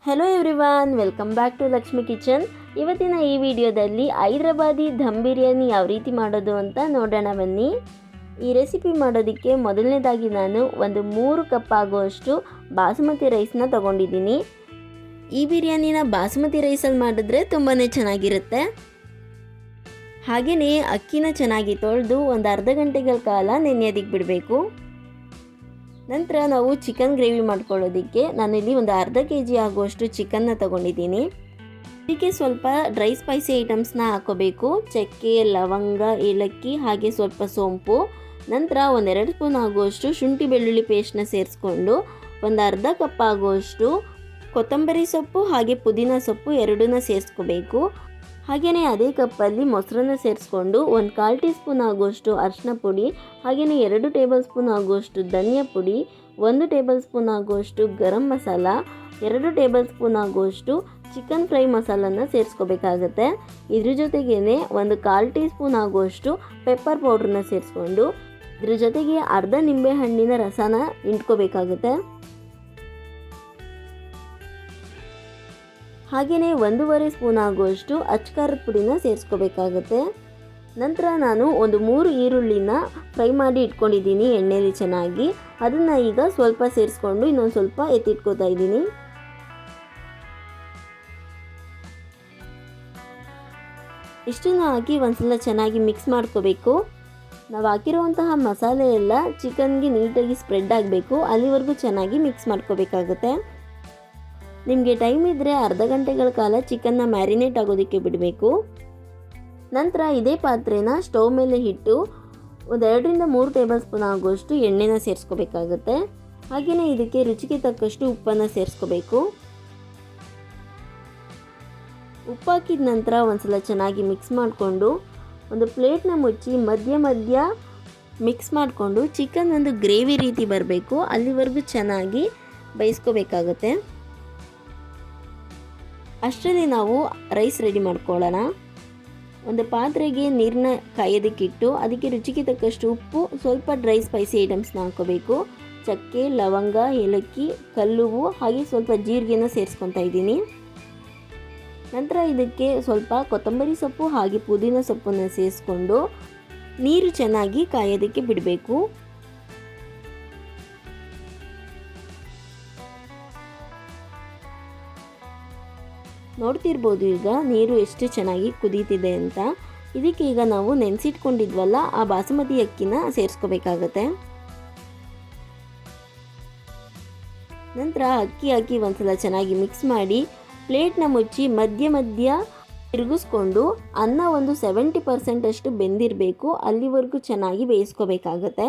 Hello everyone, welcome back to Lakshmi kitchen. ಇವತ್ತಿನ ಈ ವಿಡಿಯೋದಲ್ಲಿ ಹೈದ್ರಾಬಾದಿ ದಮ್ ಬಿರಿಯಾನಿ ಯಾವ ರೀತಿ ಮಾಡೋದು ಅಂತ ನೋಡೋಣ ಬನ್ನಿ. ಈ ರೆಸಿಪಿ ಮಾಡೋದಕ್ಕೆ ಮೊದಲನೇದಾಗಿ ನಾನು ಒಂದು 3 ಕಪ್ ಆಗುವಷ್ಟು ಬಾಸುಮತಿ ರೈಸ್ನ ತೊಗೊಂಡಿದ್ದೀನಿ. ಈ ಬಿರಿಯಾನಿನ ಬಾಸುಮತಿ ರೈಸಲ್ಲಿ ಮಾಡಿದ್ರೆ ತುಂಬಾ ಚೆನ್ನಾಗಿರುತ್ತೆ. ಹಾಗೆಯೇ ಅಕ್ಕಿನ ಚೆನ್ನಾಗಿ ತೊಳೆದು ಒಂದು ಅರ್ಧ ಗಂಟೆಗಳ ಕಾಲ ನೆನೆಯೋದಕ್ಕೆ ಬಿಡಬೇಕು. ನಂತರ ನಾವು ಚಿಕನ್ ಗ್ರೇವಿ ಮಾಡ್ಕೊಳ್ಳೋದಕ್ಕೆ ನಾನಿಲ್ಲಿ ಒಂದು ಅರ್ಧ kg ಆಗುವಷ್ಟು ಚಿಕನ್ನ ತೊಗೊಂಡಿದ್ದೀನಿ. ಇದಕ್ಕೆ ಸ್ವಲ್ಪ ಡ್ರೈ ಸ್ಪೈಸಿ ಐಟಮ್ಸ್ನ ಹಾಕೋಬೇಕು. ಚಕ್ಕೆ, ಲವಂಗ, ಏಲಕ್ಕಿ ಹಾಗೆ ಸ್ವಲ್ಪ ಸೋಂಪು. ನಂತರ ಒಂದು 2 ಸ್ಪೂನ್ ಆಗುವಷ್ಟು ಶುಂಠಿ ಬೆಳ್ಳುಳ್ಳಿ ಪೇಸ್ಟ್ನ ಸೇರಿಸ್ಕೊಂಡು ಒಂದು ಅರ್ಧ ಕಪ್ ಆಗುವಷ್ಟು ಕೊತ್ತಂಬರಿ ಸೊಪ್ಪು ಹಾಗೆ ಪುದೀನ ಸೊಪ್ಪು ಎರಡನ್ನ ಸೇರಿಸ್ಕೋಬೇಕು. ಹಾಗೆಯೇ ಅದೇ ಕಪ್ಪಲ್ಲಿ ಮೊಸರನ್ನ ಸೇರಿಸ್ಕೊಂಡು ಒಂದು 1/4 ಟೀ ಸ್ಪೂನ್ ಆಗುವಷ್ಟು ಅರಿಶಿನ ಪುಡಿ, ಹಾಗೆಯೇ 2 ಟೇಬಲ್ ಸ್ಪೂನ್ ಆಗುವಷ್ಟು ಧನಿಯಾ ಪುಡಿ, 1 ಟೇಬಲ್ ಸ್ಪೂನ್ ಆಗುವಷ್ಟು ಗರಂ ಮಸಾಲ, 2 ಟೇಬಲ್ ಸ್ಪೂನ್ ಆಗುವಷ್ಟು ಚಿಕನ್ ಫ್ರೈ ಮಸಾಲನ ಸೇರಿಸ್ಕೋಬೇಕಾಗತ್ತೆ. ಇದ್ರ ಜೊತೆಗೇ ಒಂದು 1/4 ಟೀ ಸ್ಪೂನ್ ಆಗುವಷ್ಟು ಪೆಪ್ಪರ್ ಪೌಡ್ರನ್ನ ಸೇರಿಸ್ಕೊಂಡು ಇದ್ರ ಜೊತೆಗೆ ಅರ್ಧ ನಿಂಬೆ ಹಣ್ಣಿನ ರಸನ ಇಂಟ್ಕೋಬೇಕಾಗುತ್ತೆ. ಹಾಗೆಯೇ 1.5 ಸ್ಪೂನ್ ಆಗುವಷ್ಟು ಅಚ್ಕಾರದ ಪುಡಿನ ಸೇರಿಸ್ಕೋಬೇಕಾಗುತ್ತೆ. ನಂತರ ನಾನು ಒಂದು 3 ಈರುಳ್ಳಿನ ಫ್ರೈ ಮಾಡಿ ಇಟ್ಕೊಂಡಿದ್ದೀನಿ ಎಣ್ಣೆಲಿ ಚೆನ್ನಾಗಿ. ಅದನ್ನು ಈಗ ಸ್ವಲ್ಪ ಸೇರಿಸ್ಕೊಂಡು ಇನ್ನೊಂದು ಸ್ವಲ್ಪ ಎತ್ತಿಟ್ಕೋತಾ ಇದ್ದೀನಿ. ಇಷ್ಟನ್ನು ಹಾಕಿ ಒಂದ್ಸಲ ಚೆನ್ನಾಗಿ ಮಿಕ್ಸ್ ಮಾಡ್ಕೋಬೇಕು. ನಾವು ಹಾಕಿರುವಂತಹ ಮಸಾಲೆ ಎಲ್ಲ ಚಿಕನ್ಗೆ ನೀಟಾಗಿ ಸ್ಪ್ರೆಡ್ ಆಗಬೇಕು, ಅಲ್ಲಿವರೆಗೂ ಚೆನ್ನಾಗಿ ಮಿಕ್ಸ್ ಮಾಡ್ಕೋಬೇಕಾಗುತ್ತೆ. ನಿಮಗೆ ಟೈಮ್ ಇದ್ದರೆ ಅರ್ಧ ಗಂಟೆಗಳ ಕಾಲ ಚಿಕನ್ನ ಮ್ಯಾರಿನೇಟ್ ಆಗೋದಕ್ಕೆ ಬಿಡಬೇಕು. ನಂತರ ಇದೇ ಪಾತ್ರೆನ ಸ್ಟವ್ ಮೇಲೆ ಇಟ್ಟು ಒಂದು 2 ರಿಂದ 3 ಟೇಬಲ್ ಸ್ಪೂನ್ ಆಗುವಷ್ಟು ಎಣ್ಣೆನ ಸೇರಿಸ್ಕೋಬೇಕಾಗುತ್ತೆ. ಹಾಗೆಯೇ ಇದಕ್ಕೆ ರುಚಿಗೆ ತಕ್ಕಷ್ಟು ಉಪ್ಪನ್ನು ಸೇರಿಸ್ಕೋಬೇಕು. ಉಪ್ಪು ಹಾಕಿದ ನಂತರ ಒಂದ್ಸಲ ಚೆನ್ನಾಗಿ ಮಿಕ್ಸ್ ಮಾಡಿಕೊಂಡು ಒಂದು ಪ್ಲೇಟ್ನ ಮುಚ್ಚಿ ಮಧ್ಯ ಮಿಕ್ಸ್ ಮಾಡಿಕೊಂಡು ಚಿಕನ್ ಒಂದು ಗ್ರೇವಿ ರೀತಿ ಬರಬೇಕು, ಅಲ್ಲಿವರೆಗೂ ಚೆನ್ನಾಗಿ ಬೇಯಿಸ್ಕೋಬೇಕಾಗುತ್ತೆ. ಅಷ್ಟರಲ್ಲಿ ನಾವು ರೈಸ್ ರೆಡಿ ಮಾಡ್ಕೊಳ್ಳೋಣ. ಒಂದು ಪಾತ್ರೆಗೆ ನೀರನ್ನ ಕಾಯೋದಕ್ಕಿಟ್ಟು ಅದಕ್ಕೆ ರುಚಿಗೆ ತಕ್ಕಷ್ಟು ಉಪ್ಪು, ಸ್ವಲ್ಪ ಡ್ರೈ ಸ್ಪೈಸಿ ಐಟಮ್ಸ್ನ ಹಾಕೋಬೇಕು. ಚಕ್ಕೆ, ಲವಂಗ, ಏಲಕ್ಕಿ, ಕಲ್ಲುವು ಹಾಗೆ ಸ್ವಲ್ಪ ಜೀರಿಗೆನ ಸೇರಿಸ್ಕೊತಾ ಇದ್ದೀನಿ. ನಂತರ ಇದಕ್ಕೆ ಸ್ವಲ್ಪ ಕೊತ್ತಂಬರಿ ಸೊಪ್ಪು ಹಾಗೆ ಪುದೀನ ಸೊಪ್ಪನ್ನು ಸೇರಿಸ್ಕೊಂಡು ನೀರು ಚೆನ್ನಾಗಿ ಕಾಯೋದಕ್ಕೆ ಬಿಡಬೇಕು. ನೋಡ್ತಿರ್ಬೋದು ಈಗ ನೀರು ಎಷ್ಟು ಚೆನ್ನಾಗಿ ಕುದೀತಿದೆ ಅಂತ. ಇದಕ್ಕೆ ಈಗ ನಾವು ನೆನೆಸಿಟ್ಕೊಂಡಿದ್ವಲ್ಲ ಆ ಬಾಸುಮತಿ ಅಕ್ಕಿನ ಸೇರಿಸ್ಕೋಬೇಕಾಗತ್ತೆ. ನಂತರ ಅಕ್ಕಿ ಹಾಕಿ ಒಂದ್ಸಲ ಚೆನ್ನಾಗಿ ಮಿಕ್ಸ್ ಮಾಡಿ ಪ್ಲೇಟ್ನ ಮುಚ್ಚಿ ಮಧ್ಯ ತಿರುಗಿಸ್ಕೊಂಡು ಅನ್ನ ಒಂದು 70% ಅಷ್ಟು ಬೆಂದಿರಬೇಕು, ಅಲ್ಲಿವರೆಗೂ ಚೆನ್ನಾಗಿ ಬೇಯಿಸ್ಕೋಬೇಕಾಗತ್ತೆ.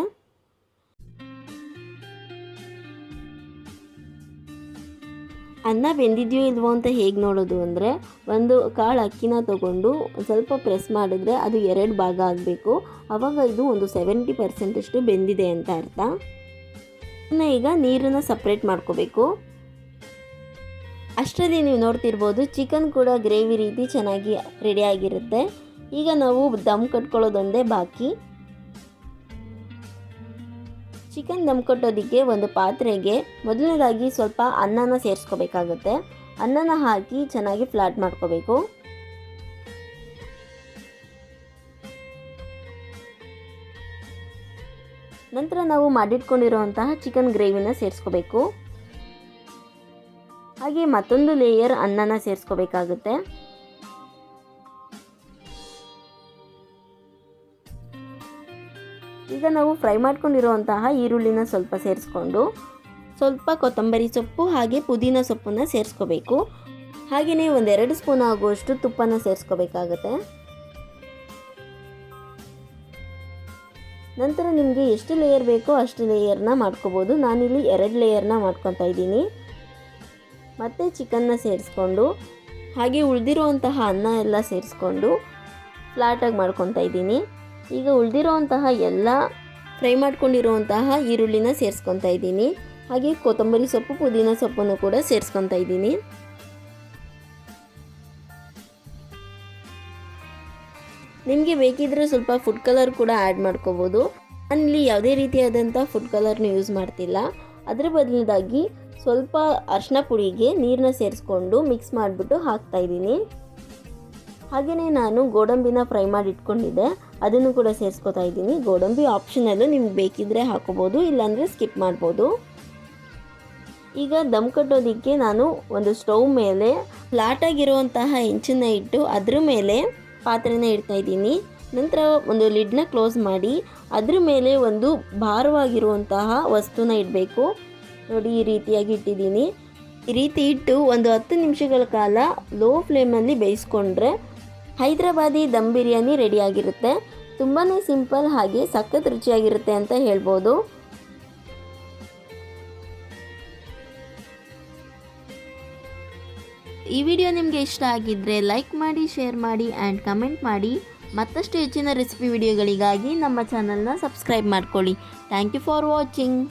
ಅನ್ನ ಬೆಂದಿದೆಯೋ ಇಲ್ವೋ ಅಂತ ಹೇಗೆ ನೋಡೋದು ಅಂದರೆ, ಒಂದು ಕಾಳು ಅಕ್ಕಿನ ತಗೊಂಡು ಸ್ವಲ್ಪ ಪ್ರೆಸ್ ಮಾಡಿದ್ರೆ ಅದು 2 ಭಾಗ ಆಗಬೇಕು. ಆವಾಗ ಇದು ಒಂದು 70% ಅಷ್ಟು ಬೆಂದಿದೆ ಅಂತ ಅರ್ಥ. ಇನ್ನು ಈಗ ನೀರನ್ನು ಸಪ್ರೇಟ್ ಮಾಡ್ಕೋಬೇಕು. ಅಷ್ಟರಲ್ಲಿ ನೀವು ನೋಡ್ತಿರ್ಬೋದು ಚಿಕನ್ ಕೂಡ ಗ್ರೇವಿ ರೀತಿ ಚೆನ್ನಾಗಿ ರೆಡಿಯಾಗಿರುತ್ತೆ. ಈಗ ನಾವು ದಮ್ ಕಟ್ಕೊಳ್ಳೋದೊಂದೇ ಬಾಕಿ. ಚಿಕನ್ ದಮ್ ಕಟ್ಟೋದಕ್ಕೆ ಒಂದು ಪಾತ್ರೆಗೆ ಮೊದಲನೇದಾಗಿ ಸ್ವಲ್ಪ ಅನ್ನನ ಸೇರಿಸ್ಕೋಬೇಕಾಗುತ್ತೆ. ಅನ್ನನ ಹಾಕಿ ಚೆನ್ನಾಗಿ ಫ್ಲಾಟ್ ಮಾಡ್ಕೋಬೇಕು. ನಂತರ ನಾವು ಮಾಡಿಟ್ಕೊಂಡಿರುವಂತಹ ಚಿಕನ್ ಗ್ರೇವಿನ ಸೇರಿಸ್ಕೋಬೇಕು. ಹಾಗೆ ಮತ್ತೊಂದು ಲೇಯರ್ ಅನ್ನನ ಸೇರಿಸ್ಕೋಬೇಕಾಗುತ್ತೆ. ಈಗ ನಾವು ಫ್ರೈ ಮಾಡ್ಕೊಂಡಿರುವಂತಹ ಈರುಳ್ಳಿನ ಸ್ವಲ್ಪ ಸೇರಿಸ್ಕೊಂಡು ಸ್ವಲ್ಪ ಕೊತ್ತಂಬರಿ ಸೊಪ್ಪು ಹಾಗೆ ಪುದೀನ ಸೊಪ್ಪನ್ನು ಸೇರಿಸ್ಕೋಬೇಕು. ಹಾಗೆಯೇ ಒಂದು 2 ಸ್ಪೂನ್ ಆಗುವಷ್ಟು ತುಪ್ಪನ ಸೇರಿಸ್ಕೋಬೇಕಾಗತ್ತೆ. ನಂತರ ನಿಮಗೆ ಎಷ್ಟು ಲೇಯರ್ ಬೇಕೋ ಅಷ್ಟು ಲೇಯರ್ನ ಮಾಡ್ಕೋಬೋದು. ನಾನಿಲ್ಲಿ 2 ಲೇಯರ್ನ ಮಾಡ್ಕೊತಾ ಇದ್ದೀನಿ. ಮತ್ತು ಚಿಕನ್ನ ಸೇರಿಸ್ಕೊಂಡು ಹಾಗೆ ಉಳಿದಿರುವಂತಹ ಅನ್ನ ಎಲ್ಲ ಸೇರಿಸ್ಕೊಂಡು ಫ್ಲಾಟಾಗಿ ಮಾಡ್ಕೊತಾ ಇದ್ದೀನಿ. ಈಗ ಉಳಿದಿರುವಂತಹ ಎಲ್ಲ ಫ್ರೈ ಮಾಡ್ಕೊಂಡಿರುವಂತಹ ಈರುಳ್ಳಿನ ಸೇರಿಸ್ಕೊತಾ ಇದ್ದೀನಿ. ಹಾಗೆ ಕೊತ್ತಂಬರಿ ಸೊಪ್ಪು ಪುದೀನ ಸೊಪ್ಪನ್ನು ಕೂಡ ಸೇರಿಸ್ಕೊತಾ ಇದ್ದೀನಿ. ನಿಮಗೆ ಬೇಕಿದ್ರೆ ಸ್ವಲ್ಪ ಫುಡ್ ಕಲರ್ ಕೂಡ ಆ್ಯಡ್ ಮಾಡ್ಕೋಬೋದು. ನಾನಿಲ್ಲಿ ಯಾವುದೇ ರೀತಿಯಾದಂಥ ಫುಡ್ ಕಲರ್ನ ಯೂಸ್ ಮಾಡ್ತಿಲ್ಲ. ಅದರ ಬದಲಾಗಿ ಸ್ವಲ್ಪ ಅರಿಶಿನ ಪುಡಿಗೆ ನೀರನ್ನ ಸೇರಿಸ್ಕೊಂಡು ಮಿಕ್ಸ್ ಮಾಡಿಬಿಟ್ಟು ಹಾಕ್ತಾಯಿದ್ದೀನಿ. ಹಾಗೆಯೇ ನಾನು ಗೋಡಂಬಿನ ಫ್ರೈ ಮಾಡಿ ಇಟ್ಕೊಂಡಿದ್ದೆ, ಅದನ್ನು ಕೂಡ ಸೇರಿಸ್ಕೊತಾ ಇದ್ದೀನಿ. ಗೋಡಂಬಿ ಆಪ್ಷನಲ್ಲು, ನಿಮ್ಗೆ ಬೇಕಿದ್ದರೆ ಹಾಕೋಬೋದು, ಇಲ್ಲಾಂದರೆ ಸ್ಕಿಪ್ ಮಾಡ್ಬೋದು. ಈಗ ದಮ್ ಕಟ್ಟೋದಕ್ಕೆ ನಾನು ಒಂದು ಸ್ಟವ್ ಮೇಲೆ ಫ್ಲಾಟಾಗಿರುವಂತಹ ಹೆಂಚನ್ನು ಇಟ್ಟು ಅದ್ರ ಮೇಲೆ ಪಾತ್ರೆನ ಇಡ್ತಾಯಿದ್ದೀನಿ. ನಂತರ ಒಂದು ಲಿಡ್ನ ಕ್ಲೋಸ್ ಮಾಡಿ ಅದ್ರ ಮೇಲೆ ಒಂದು ಭಾರವಾಗಿರುವಂತಹ ವಸ್ತುನ ಇಡಬೇಕು. ನೋಡಿ, ಈ ರೀತಿಯಾಗಿ ಇಟ್ಟಿದ್ದೀನಿ. ಈ ರೀತಿ ಇಟ್ಟು ಒಂದು 10 ನಿಮಿಷಗಳ ಕಾಲ ಲೋ ಫ್ಲೇಮಲ್ಲಿ ಬೇಯಿಸ್ಕೊಂಡ್ರೆ ಹೈದರಾಬಾದಿ ದಮ್ ಬಿರಿಯಾನಿ ರೆಡಿಯಾಗಿರುತ್ತೆ. ತುಂಬಾ ಸಿಂಪಲ್, ಹಾಗೆ ಸಖತ್ ರುಚಿಯಾಗಿರುತ್ತೆ ಅಂತ ಹೇಳ್ಬೋದು. ಈ ವಿಡಿಯೋ ನಿಮಗೆ ಇಷ್ಟ ಆಗಿದ್ದರೆ ಲೈಕ್ ಮಾಡಿ, ಶೇರ್ ಮಾಡಿ ಆ್ಯಂಡ್ ಕಮೆಂಟ್ ಮಾಡಿ. ಮತ್ತಷ್ಟು ಹೆಚ್ಚಿನ ರೆಸಿಪಿ ವಿಡಿಯೋಗಳಿಗಾಗಿ ನಮ್ಮ ಚಾನಲ್ನ ಸಬ್ಸ್ಕ್ರೈಬ್ ಮಾಡ್ಕೊಳ್ಳಿ. Thank you for watching.